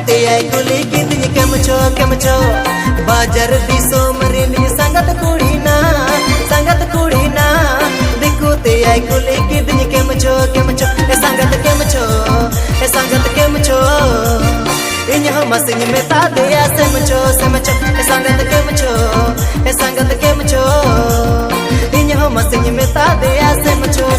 ते आई कुली कितनी केम छो बाजार दिसो मरिनी संगत कुड़ी ना दिकु ते आई कुली कितनी केम छो ए संगत केम छो इन हो मसिन में ता दिया सेम छो ए संगत केम छो इन हो मसिन में ता दिया सेम छो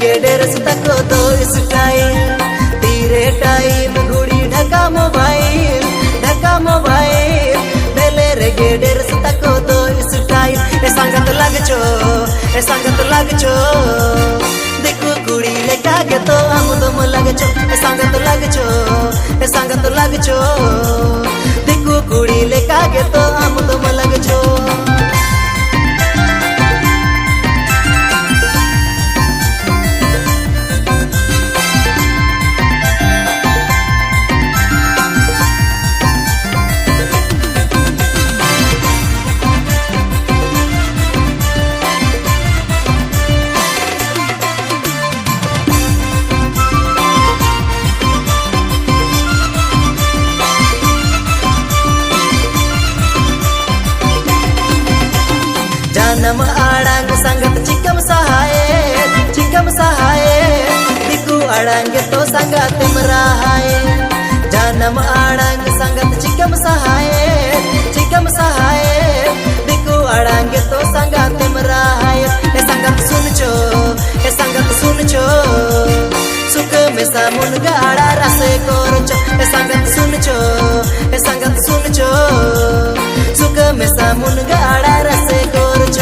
गेडर तको तो स्टाइल तीरे टाइम घुड़ी ढका मोबाइल बेले रे गेडर तको तो स्टाइल ए संगत लग छो देखो कुड़ी लेका के तो हम तुम लग छो ए संगत लग छो देखो कुड़ी लेका के तो हम तुम लग छो जानम आड़ांग संगत चिकम सहाय दिकु आड़ांग तो संगत मराहाय जानम आड़ांग संगत चिकम सहाय दिकु आड़ांग तो संगत मराहाय ए संगत सुन छो सुख में सामुन गाड़ा रसे कोरचो ए संगत सुन छो सुख में सामुन गाड़ा रसे कोरचो